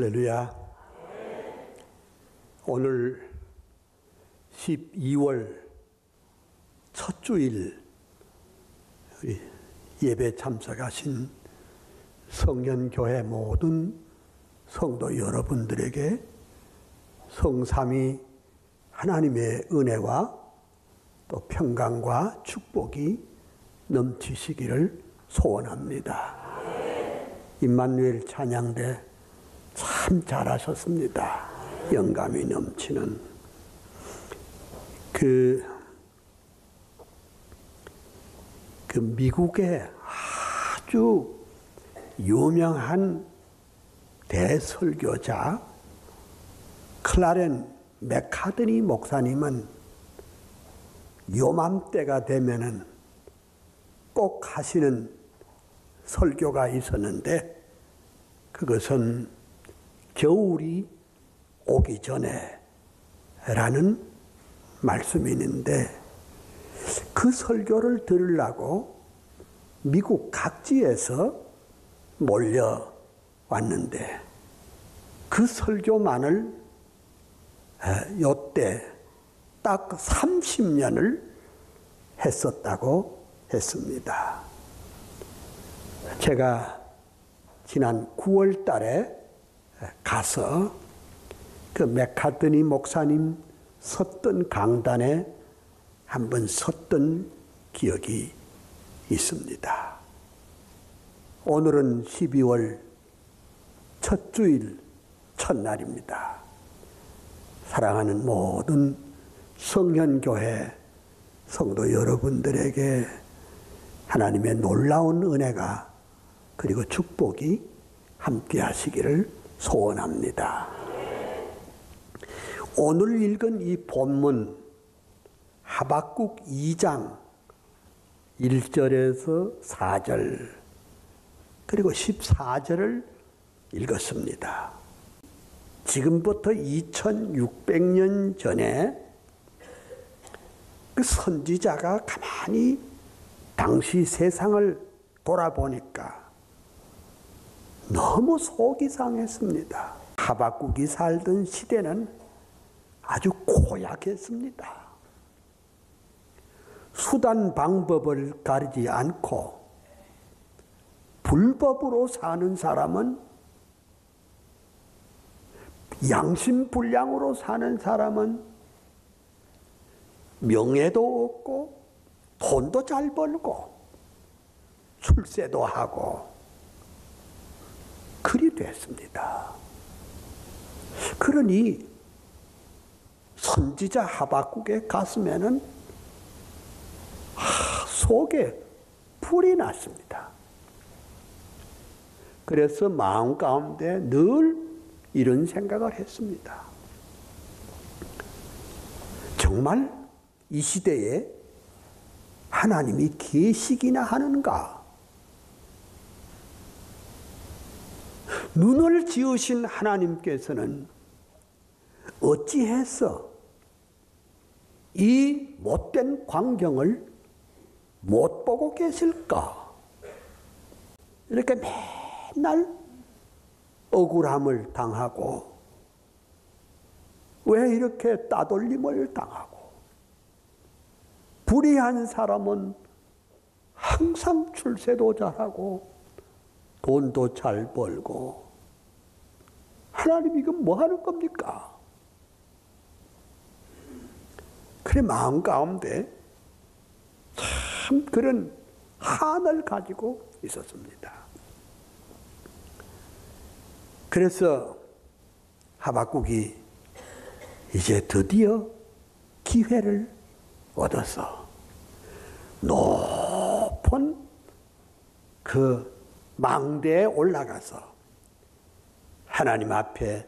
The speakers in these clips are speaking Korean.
할렐루야. 오늘 12월 첫 주일 우리 예배 참석하신 성년교회 모든 성도 여러분들에게 성삼위 하나님의 은혜와 또 평강과 축복이 넘치시기를 소원합니다. 임마누엘 찬양대 참 잘하셨습니다. 영감이 넘치는 그 미국의 아주 유명한 대설교자 클라렌 맥카드니 목사님은 요맘때가 되면은 꼭 하시는 설교가 있었는데 그것은 겨울이 오기 전에 라는 말씀이 있는데 그 설교를 들으려고 미국 각지에서 몰려왔는데 그 설교만을 요때 딱 30년을 했었다고 했습니다. 제가 지난 9월 달에 가서 그 맥카드니 목사님 섰던 강단에 한번 섰던 기억이 있습니다. 오늘은 12월 첫 주일 첫날입니다. 사랑하는 모든 성년교회 성도 여러분들에게 하나님의 놀라운 은혜가 그리고 축복이 함께 하시기를 소원합니다. 오늘 읽은 이 본문 하박국 2장 1절에서 4절 그리고 14절을 읽었습니다. 지금부터 2600년 전에 그 선지자가 가만히 당시 세상을 돌아보니까 너무 속이 상했습니다. 하박국이 살던 시대는 아주 고약했습니다. 수단 방법을 가리지 않고 불법으로 사는 사람은 양심불량으로 사는 사람은 명예도 얻고 돈도 잘 벌고 출세도 하고 그리 됐습니다. 그러니 선지자 하박국의 가슴에는 속에 불이 났습니다. 그래서 마음 가운데 늘 이런 생각을 했습니다. 정말 이 시대에 하나님이 계시기나 하는가? 눈을 지으신 하나님께서는 어찌해서 이 못된 광경을 못 보고 계실까? 이렇게 맨날 억울함을 당하고 왜 이렇게 따돌림을 당하고 불의한 사람은 항상 출세도 잘하고 돈도 잘 벌고 하나님 이건 뭐 하는 겁니까? 그래 마음 가운데 참 그런 한을 가지고 있었습니다. 그래서 하박국이 이제 드디어 기회를 얻어서 높은 그 망대에 올라가서 하나님 앞에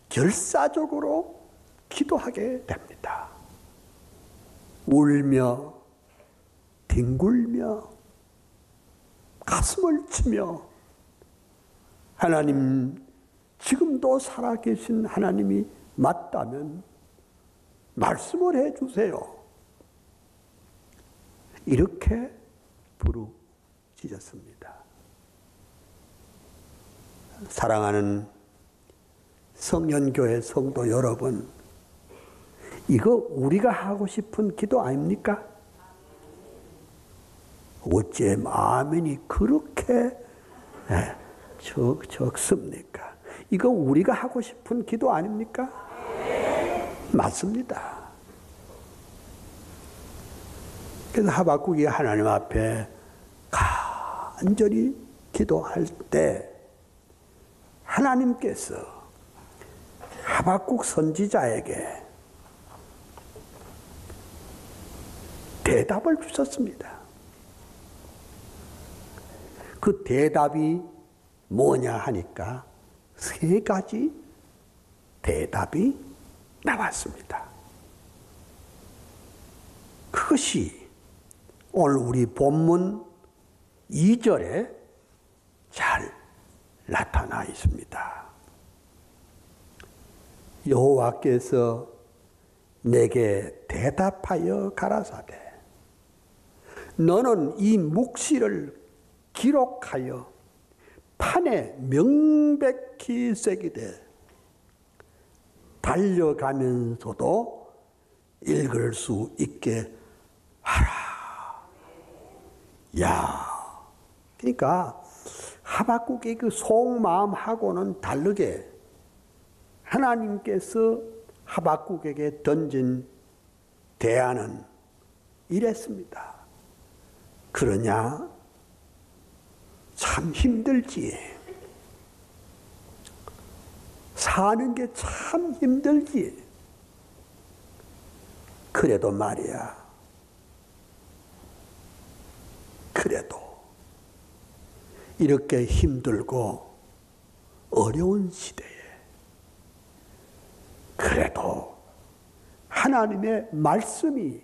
결사적으로 기도하게 됩니다. 울며 뒹굴며 가슴을 치며 하나님 지금도 살아계신 하나님이 맞다면 말씀을 해주세요. 이렇게 부르짖었습니다. 사랑하는 성년교회 성도 여러분, 이거 우리가 하고 싶은 기도 아닙니까? 어쩜 아멘이 그렇게 적습니까? 이거 우리가 하고 싶은 기도 아닙니까? 맞습니다. 그래서 하박국이 하나님 앞에 간절히 기도할 때 하나님께서 하박국 선지자에게 대답을 주셨습니다. 그 대답이 뭐냐 하니까 세 가지 대답이 나왔습니다. 그것이 오늘 우리 본문 2절에 잘 나타나 있습니다. 여호와께서 내게 대답하여 가라사대 너는 이 묵시를 기록하여 판에 명백히 새기되 달려가면서도 읽을 수 있게 하라. 야, 그러니까 하박국의 그 속마음하고는 다르게 하나님께서 하박국에게 던진 대안은 이랬습니다. 그러냐? 참 힘들지. 사는 게 참 힘들지. 그래도 말이야. 그래도 이렇게 힘들고 어려운 시대에 그래도 하나님의 말씀이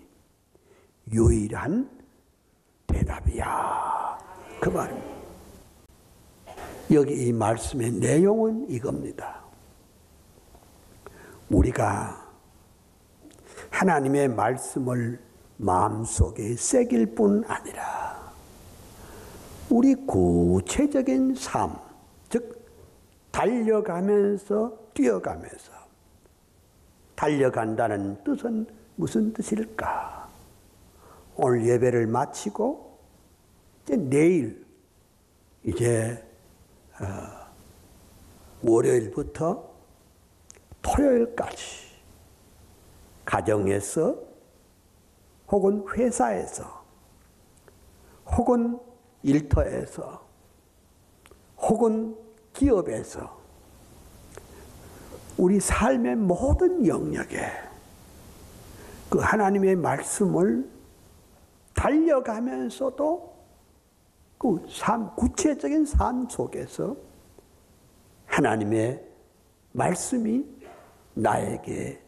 유일한 대답이야. 그 말입니다. 여기 이 말씀의 내용은 이겁니다. 우리가 하나님의 말씀을 마음속에 새길 뿐 아니라 우리 구체적인 삶, 즉 달려가면서 뛰어가면서 달려간다는 뜻은 무슨 뜻일까? 오늘 예배를 마치고 이제 내일 이제 월요일부터 토요일까지 가정에서 혹은 회사에서 혹은 일터에서 혹은 기업에서 우리 삶의 모든 영역에 그 하나님의 말씀을 달려가면서도 그 구체적인 삶 속에서 하나님의 말씀이 나에게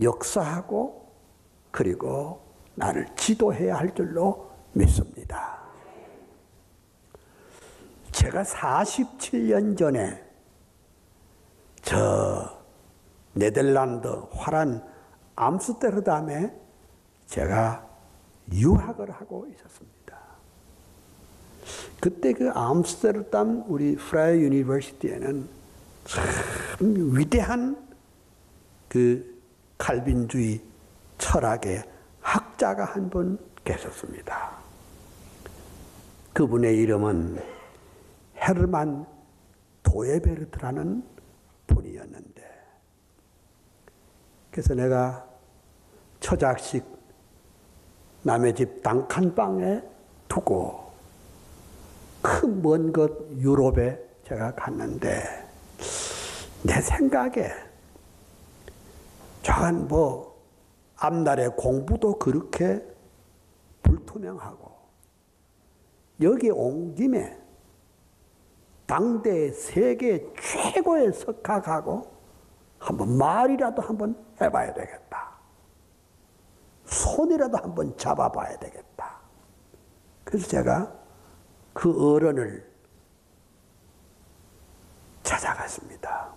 역사하고 그리고 나를 지도해야 할 줄로 믿습니다. 제가 47년 전에 저 네덜란드 화란 암스테르담에 제가 유학을 하고 있었습니다. 그때 그 암스테르담 우리 프라이 유니버시티에는 참 위대한 그 칼빈주의 철학의 학자가 한 분 계셨습니다. 그분의 이름은 헤르만 도에베르트라는 분이었는데, 그래서 내가 처작식 남의 집 단칸방에 두고 큰 먼 곳 유럽에 제가 갔는데, 내 생각에 저한 앞날의 공부도 그렇게 불투명하고 여기 온 김에 당대 세계 최고의 석학하고 한번 말이라도 한번 해봐야 되겠다. 손이라도 한번 잡아봐야 되겠다. 그래서 제가 그 어른을 찾아갔습니다.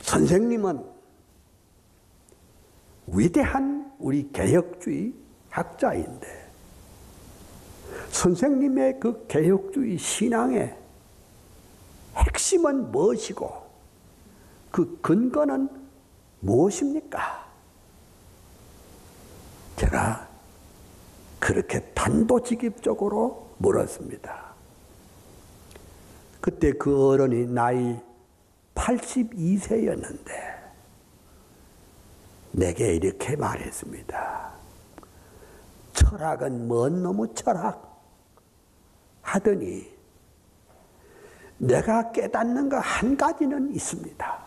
선생님은 위대한 우리 개혁주의 학자인데 선생님의 그 개혁주의 신앙의 핵심은 무엇이고 그 근거는 무엇입니까? 제가 그렇게 단도직입적으로 물었습니다. 그때 그 어른이 나이 82세였는데 내게 이렇게 말했습니다. 철학은 뭔 놈의 철학? 하더니 내가 깨닫는 거 한 가지는 있습니다.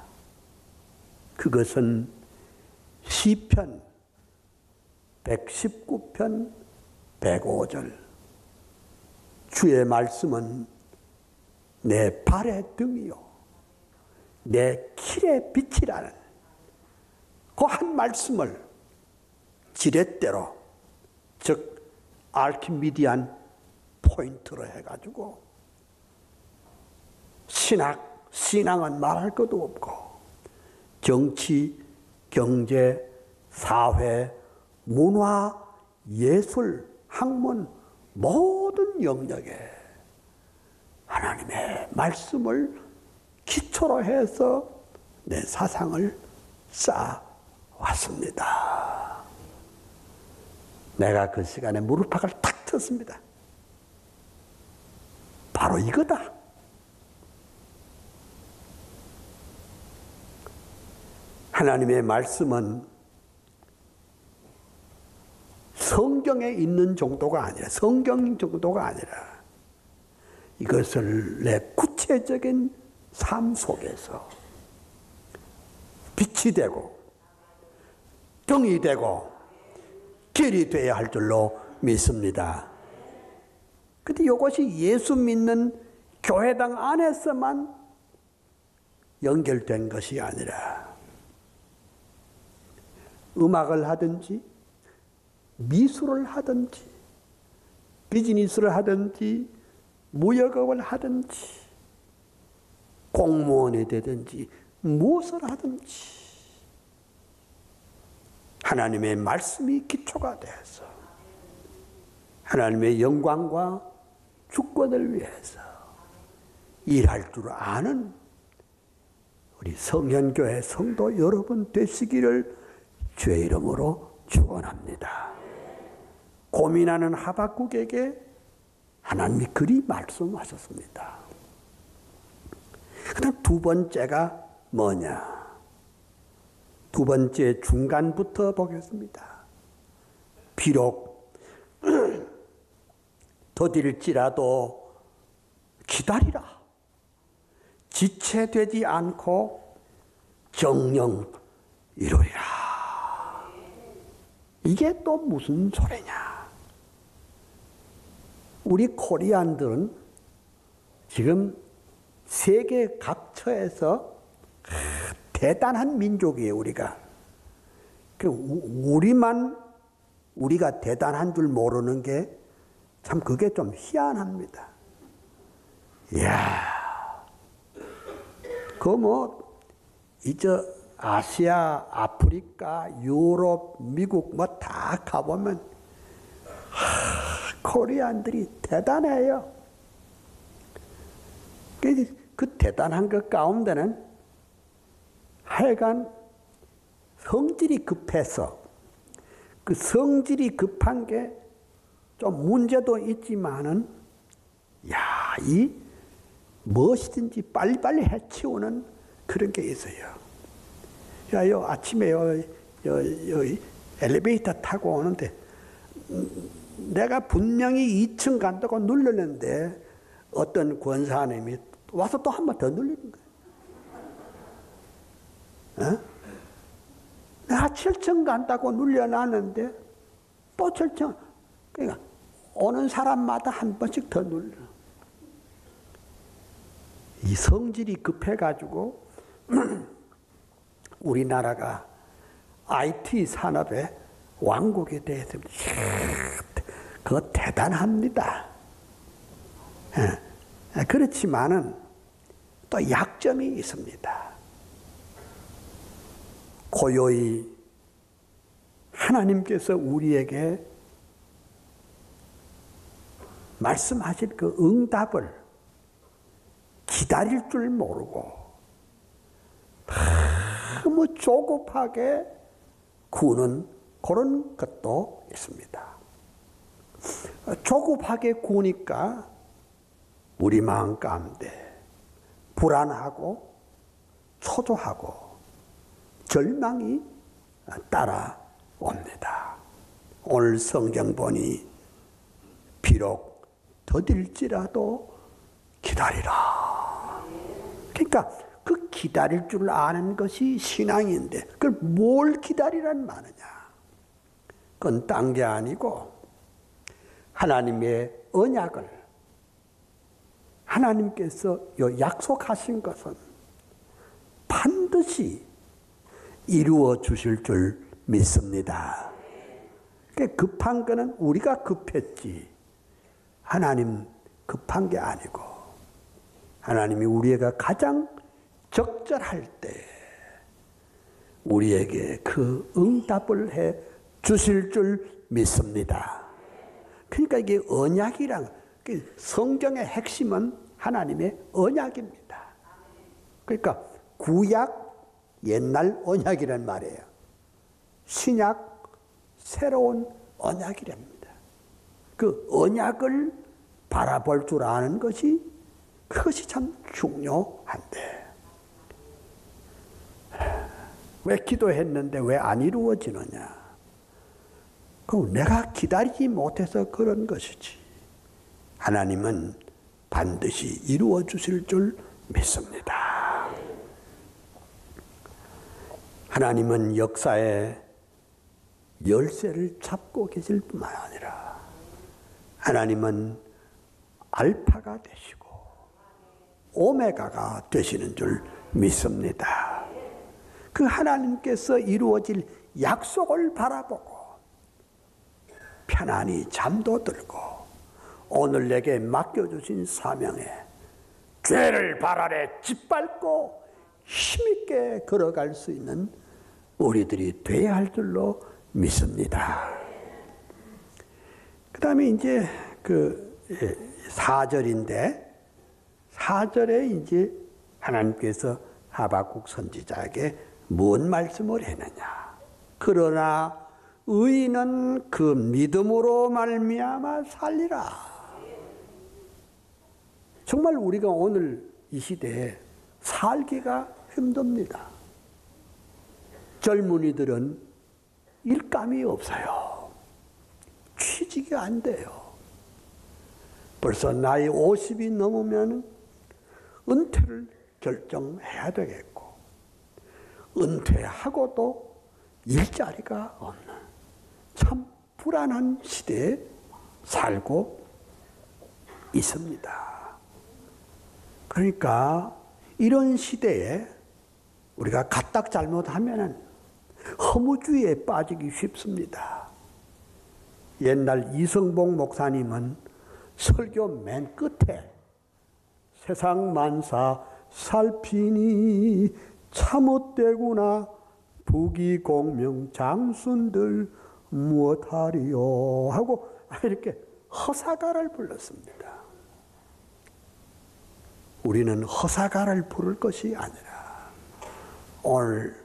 그것은 시편 119편 105절 주의 말씀은 내 발의 등이요 내 길의 빛이라는 그 한 말씀을 지렛대로 즉 알키미디안 포인트로 해가지고 신앙은 말할 것도 없고 정치, 경제, 사회, 문화, 예술, 학문 모든 영역에 하나님의 말씀을 기초로 해서 내 사상을 쌓아왔습니다. 내가 그 시간에 무릎팍을 탁 쳤습니다. 바로 이거다. 하나님의 말씀은 성경에 있는 정도가 아니라 성경 정도가 아니라 이것을 내 구체적인 삶 속에서 빛이 되고 등이 되고 길이 되어야 할 줄로 믿습니다. 근데 이것이 예수 믿는 교회당 안에서만 연결된 것이 아니라 음악을 하든지 미술을 하든지 비즈니스를 하든지 무역업을 하든지 공무원이 되든지 무엇을 하든지 하나님의 말씀이 기초가 되어서 하나님의 영광과 주권을 위해서 일할 줄 아는 우리 성현교회 성도 여러분 되시기를 주의 이름으로 축원합니다. 고민하는 하박국에게 하나님이 그리 말씀하셨습니다. 그다음 두 번째가 뭐냐? 두 번째 중간부터 보겠습니다. 비록 더딜지라도 기다리라. 지체되지 않고 정령 이루리라. 이게 또 무슨 소리냐? 우리 코리안들은 지금 세계 각처에서 대단한 민족이에요, 우리가. 우리가 대단한 줄 모르는 게 참 그게 좀 희한합니다. 이야, 아시아, 아프리카, 유럽, 미국 다 가보면 코리안들이 대단해요. 그 대단한 것 가운데는 하여간 성질이 급해서 그 성질이 급한 게 좀 문제도 있지만은 이 무엇이든지 빨리빨리 해치우는 그런 게 있어요. 아침에 엘리베이터 타고 오는데 내가 분명히 2층 간다고 눌렀는데 어떤 권사님이 와서 또 한 번 더 눌리는 거예요. 내가 7층 간다고 눌려놨는데 또 7층. 그러니까 오는 사람마다 한 번씩 더 눌러. 이 성질이 급해가지고 우리나라가 IT 산업의 왕국이 되었습니다. 그거 대단합니다. 그렇지만은 또 약점이 있습니다. 고요히 하나님께서 우리에게 말씀하실 그 응답을 기다릴 줄 모르고 너무 조급하게 구는 그런 것도 있습니다. 조급하게 구니까 우리 마음 가운데 불안하고 초조하고 절망이 따라옵니다. 오늘 성경 보니 비록 더딜지라도 기다리라. 그러니까 그 기다릴 줄 아는 것이 신앙인데 그걸 뭘 기다리란 말이냐. 그건 딴 게 아니고 하나님의 언약을 하나님께서 약속하신 것은 반드시 이루어 주실 줄 믿습니다. 급한 거는 우리가 급했지 하나님 급한 게 아니고 하나님이 우리가 가장 적절할 때 우리에게 그 응답을 해 주실 줄 믿습니다. 그러니까 이게 언약이란 성경의 핵심은 하나님의 언약입니다. 그러니까 구약 옛날 언약이란 말이에요. 신약 새로운 언약이랍니다. 그 언약을 바라볼 줄 아는 것이 그것이 참 중요한데 왜 기도했는데 왜 안 이루어지느냐? 그럼 내가 기다리지 못해서 그런 것이지. 하나님은 반드시 이루어 주실 줄 믿습니다. 하나님은 역사의 열쇠를 잡고 계실 뿐만 아니라 하나님은 알파가 되시고 오메가가 되시는 줄 믿습니다. 그 하나님께서 이루어질 약속을 바라보고 편안히 잠도 들고 오늘 내게 맡겨주신 사명에 죄를 발 아래 짓밟고 힘있게 걸어갈 수 있는 우리들이 되어야 할 줄로 믿습니다. 그 다음에 이제 그 4절인데 4절에 이제 하나님께서 하박국 선지자에게 뭔 말씀을 했느냐. 그러나 의인은 그 믿음으로 말미암아 살리라. 정말 우리가 오늘 이 시대에 살기가 힘듭니다. 젊은이들은 일감이 없어요. 취직이 안 돼요. 벌써 나이 50이 넘으면 은퇴를 결정해야 되겠고 은퇴하고도 일자리가 없는 참 불안한 시대에 살고 있습니다. 그러니까 이런 시대에 우리가 까딱 잘못하면 허무주의에 빠지기 쉽습니다. 옛날 이성복 목사님은 설교 맨 끝에 세상 만사 살피니 참헛되구나 부귀공명 장순들 무엇하리요 하고 이렇게 허사가를 불렀습니다. 우리는 허사가를 부를 것이 아니라 오늘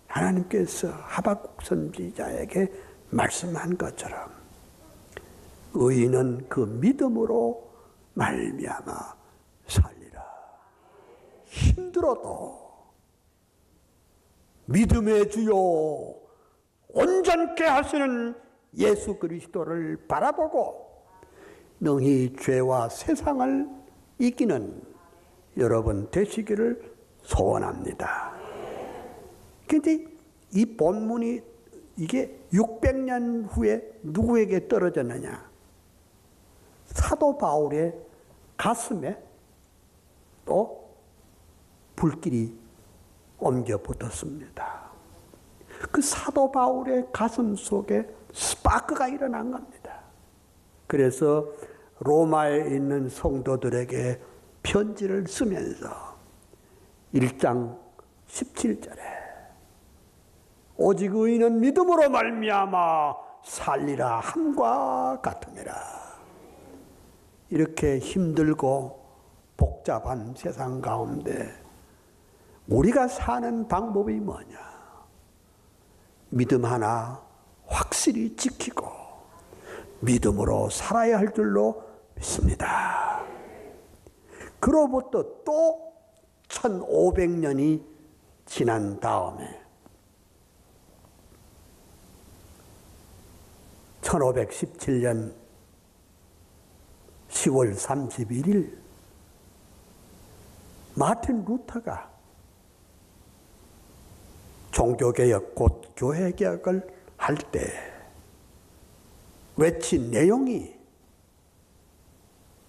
하나님께서 하박국 선지자에게 말씀한 것처럼 의인은 그 믿음으로 말미암아 살리라. 힘들어도 믿음의 주요 온전케 하시는 예수 그리스도를 바라보고 능히 죄와 세상을 이기는 여러분 되시기를 소원합니다. 그런데 이 본문이 이게 600년 후에 누구에게 떨어졌느냐? 사도 바울의 가슴에 또 불길이 옮겨 붙었습니다. 그 사도 바울의 가슴 속에 스파크가 일어난 겁니다. 그래서 로마에 있는 성도들에게 편지를 쓰면서 1장 17절에 오직 의인은 믿음으로 말미암아 살리라 함과 같으니라. 이렇게 힘들고 복잡한 세상 가운데 우리가 사는 방법이 뭐냐? 믿음 하나 확실히 지키고 믿음으로 살아야 할 줄로 믿습니다. 그로부터 또 1500년이 지난 다음에 1517년 10월 31일 마틴 루터가 종교개혁 곧 교회개혁을 할 때 외친 내용이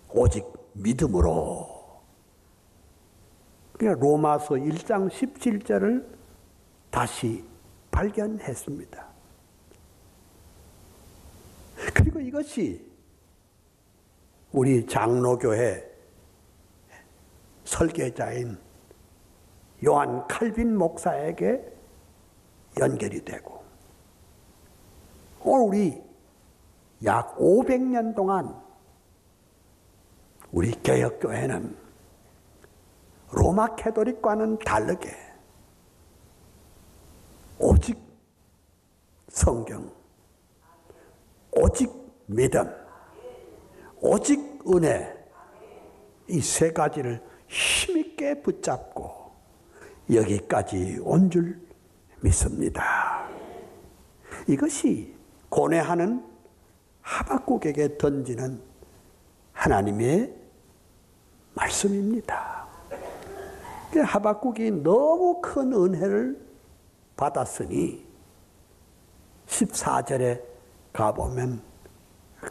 오직 믿음으로, 그러니까 로마서 1장 17절을 다시 발견했습니다. 그리고 이것이 우리 장로교회 설계자인 요한 칼빈 목사에게 연결이 되고 우리 약 500년 동안 우리 개혁교회는 로마 캐토릭과는 다르게 오직 성경, 오직 믿음, 오직 은혜, 이 세 가지를 힘있게 붙잡고 여기까지 온 줄 믿습니다. 이것이 고뇌하는 하박국에게 던지는 하나님의 말씀입니다. 하박국이 너무 큰 은혜를 받았으니 14절에 가보면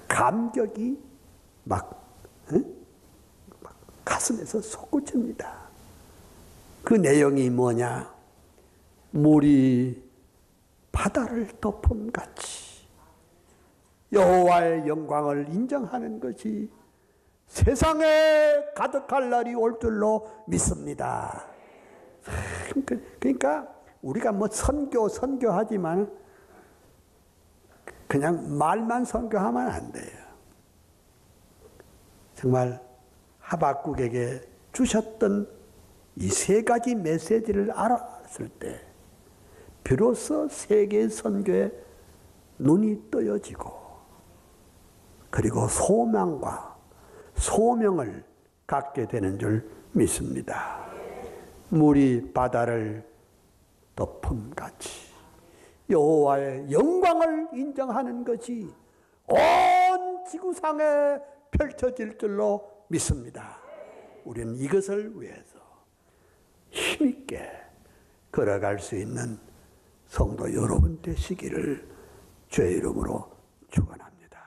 감격이 막 가슴에서 솟구칩니다. 그 내용이 뭐냐? 물이 바다를 덮음같이 여호와의 영광을 인정하는 것이 세상에 가득할 날이 올 줄로 믿습니다. 그러니까 우리가 뭐 선교하지만 그냥 말만 선교하면 안 돼요. 정말 하박국에게 주셨던 이 세 가지 메시지를 알았을 때 비로소 세계 선교에 눈이 떠여지고 그리고 소망과 소명을 갖게 되는 줄 믿습니다. 물이 바다를 덮음같이 여호와의 영광을 인정하는 것이 온 지구상에 펼쳐질 줄로 믿습니다. 우리는 이것을 위해서 힘있게 걸어갈 수 있는 성도 여러분 되시기를 주의 이름으로 축원합니다.